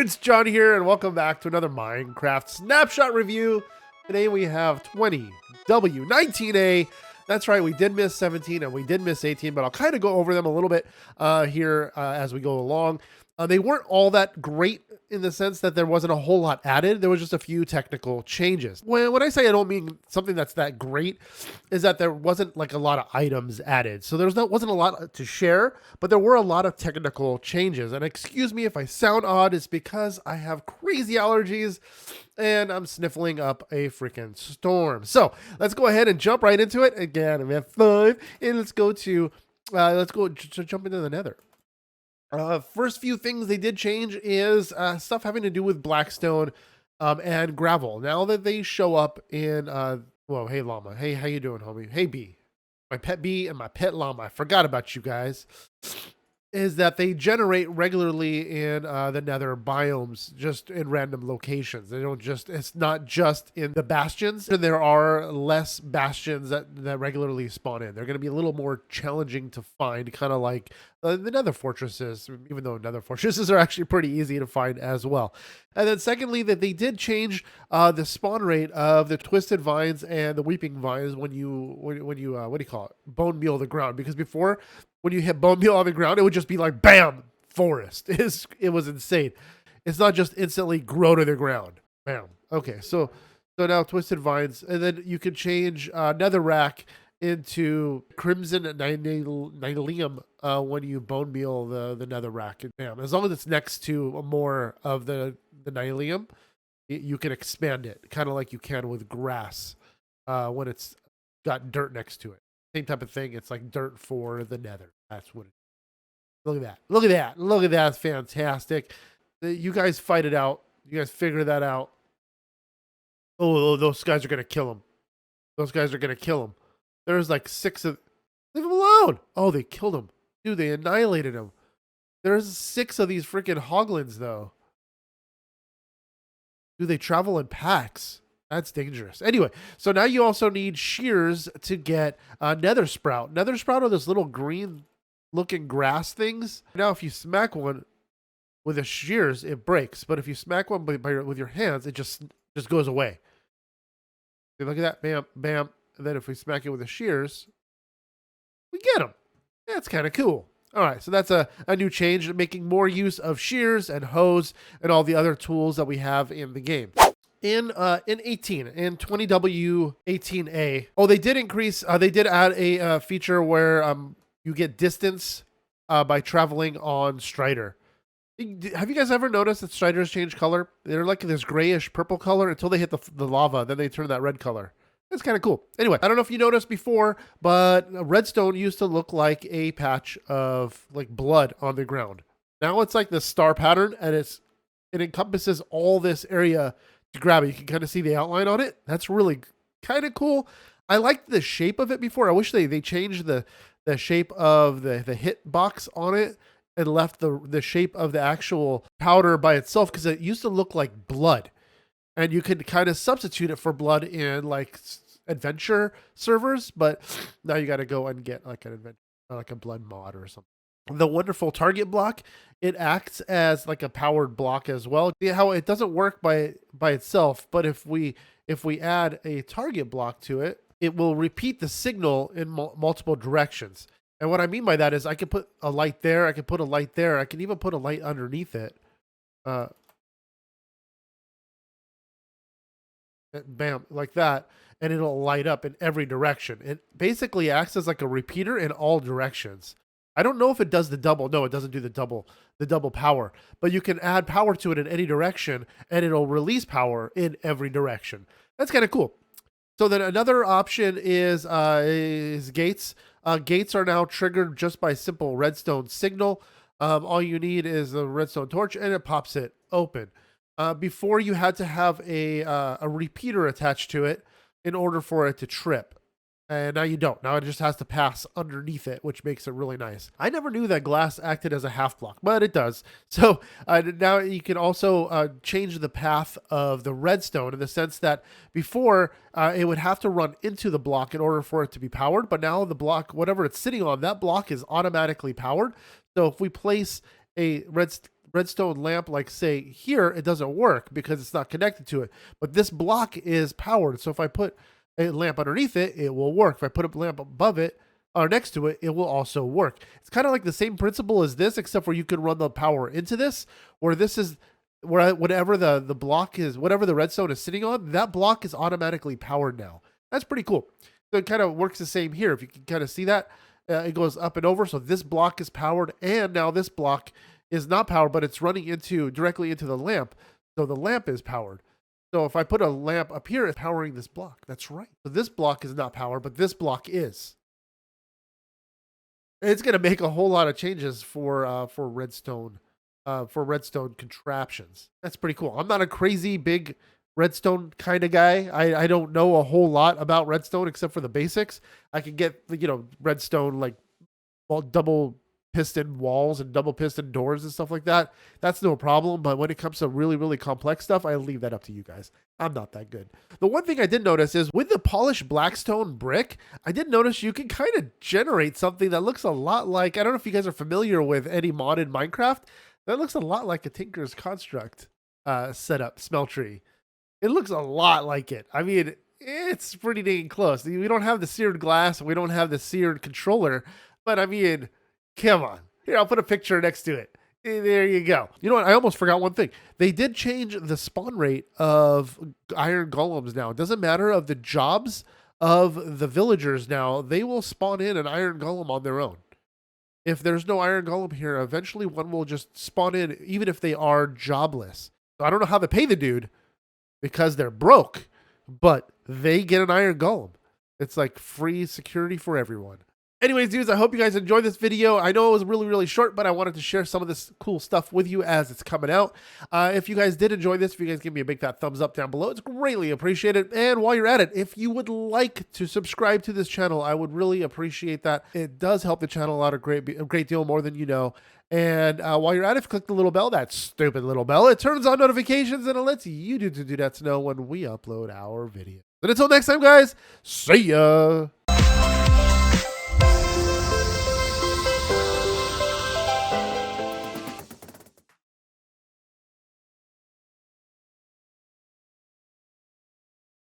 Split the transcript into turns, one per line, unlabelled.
dudes, John here, and welcome back to another Minecraft Snapshot review. Today we have 20W19A. That's right, we did miss 17 and we did miss 18, but I'll kind of go over them a little bit here as we go along. They weren't all that great in the sense that there wasn't a whole lot added. There was just a few technical changes. When I say I don't mean something that's that great, is that there wasn't like a lot of items added. So wasn't a lot to share, but there were a lot of technical changes. And excuse me if I sound odd, it's because I have crazy allergies and I'm sniffling up a freaking storm. So let's go ahead and jump right into it. Again, we have 5, and let's go jump into the Nether. First few things they did change is stuff having to do with Blackstone and gravel. Now that they show up in, whoa, hey llama, hey, how you doing, homie? Hey bee, my pet bee and my pet llama. I forgot about you guys. Is that they generate regularly in the Nether biomes, just in random locations. They don't just, it's not just in the bastions. There are less bastions that regularly spawn in. They're going to be a little more challenging to find, kind of like the Nether fortresses, even though Nether fortresses are actually pretty easy to find as well. And then secondly, that they did change the spawn rate of the twisted vines and the weeping vines when you what do you call it? Bone meal the ground. Because before, when you hit bone meal on the ground, it would just be like, bam, forest. It was insane. It's not just instantly grow to the ground. Bam. Okay, so now twisted vines. And then you can change netherrack into crimson nylium when you bone meal the netherrack. And bam, as long as it's next to more of the nylium, you can expand it, kind of like you can with grass when it's got dirt next to it. Same type of thing. It's like dirt for the Nether. That's what it is. Look at that. Look at that. Look at that. It's fantastic. You guys fight it out. You guys figure that out. Oh, those guys are going to kill him. Those guys are going to kill him. There's like 6 of... Leave him alone. Oh, they killed him. Dude, they annihilated him. There's 6 of these freaking hoglins, though. Dude, they travel in packs. That's dangerous. Anyway, so now you also need shears to get nether sprout. Nether sprout are those little green looking grass things. Now, if you smack one with a shears, it breaks. But if you smack one with your hands, it just goes away. See, look at that. Bam, bam. And then if we smack it with the shears, we get them. That's kind of cool. All right, so that's a new change, making more use of shears and hoes and all the other tools that we have in the game. In 20W18A, they did increase. They did add a feature where you get distance by traveling on Strider. Have you guys ever noticed that Striders change color? They're like this grayish purple color until they hit the lava, then they turn that red color. It's kind of cool. Anyway, I don't know if you noticed before, but Redstone used to look like a patch of like blood on the ground. Now it's like this star pattern, and it encompasses all this area to grab it. You can kind of see the outline on it. That's really kind of cool. I liked the shape of it before. I wish they changed the shape of the hit box on it and left the shape of the actual powder by itself, because it used to look like blood. And you could kind of substitute it for blood in like adventure servers, but now you got to go and get like an adventure, like a blood mod or something. The wonderful target block, it acts as like a powered block as well. See how it doesn't work by itself, but if we add a target block to it, it will repeat the signal in multiple directions. And what I mean by that is I can put a light there, I can put a light there, I can even put a light underneath it. Bam, like that, and it'll light up in every direction. It basically acts as like a repeater in all directions. I don't know if it does the double. No, it doesn't do the double power, but you can add power to it in any direction and it'll release power in every direction. That's kind of cool. So then another option is gates. Gates are now triggered just by simple redstone signal. All you need is a redstone torch and it pops it open. Before you had to have a repeater attached to it in order for it to trip. And now you don't. Now it just has to pass underneath it, which makes it really nice. I never knew that glass acted as a half block, but it does. So now you can also change the path of the redstone in the sense that before it would have to run into the block in order for it to be powered. But now the block, whatever it's sitting on, that block is automatically powered. So if we place a redstone lamp, like say here, it doesn't work because it's not connected to it. But this block is powered. So if I put a lamp underneath it, it will work. If I put a lamp above it or next to it, it will also work. It's kind of like the same principle as this, except for you can run the power into this, where this is where whatever the block is, whatever the redstone is sitting on, that block is automatically powered now. That's pretty cool. So it kind of works the same here. If you can kind of see that, it goes up and over. So this block is powered, and now this block is not powered, but it's running directly into the lamp. So the lamp is powered. So if I put a lamp up here, it's powering this block. That's right. So this block is not powered, but this block is. It's going to make a whole lot of changes for redstone contraptions. That's pretty cool. I'm not a crazy big redstone kind of guy. I don't know a whole lot about redstone except for the basics. I can get, redstone, like double piston walls and double piston doors and stuff like that. That's no problem. But when it comes to really, really complex stuff, I leave that up to you guys. I'm not that good. The one thing I did notice is with the polished blackstone brick, I did notice you can kind of generate something that looks a lot like, I don't know if you guys are familiar with any mod in Minecraft, that looks a lot like a Tinker's Construct setup, smeltery. It looks a lot like it. I mean, it's pretty dang close. We don't have the seared glass. We don't have the seared controller. But I mean, come on. Here, I'll put a picture next to it. There you go. You know what? I almost forgot one thing. They did change the spawn rate of iron golems now. It doesn't matter of the jobs of the villagers now. They will spawn in an iron golem on their own. If there's no iron golem here, eventually one will just spawn in, even if they are jobless. So I don't know how they pay the dude because they're broke, but they get an iron golem. It's like free security for everyone. Anyways, dudes, I hope you guys enjoyed this video. I know it was really, really short, but I wanted to share some of this cool stuff with you as it's coming out. If you guys did enjoy this, if you guys give me a big fat thumbs up down below, it's greatly appreciated. And while you're at it, if you would like to subscribe to this channel, I would really appreciate that. It does help the channel out a great deal more than you know. And while you're at it, click the little bell, that stupid little bell. It turns on notifications and it lets you do that to know when we upload our video. But until next time, guys, see ya.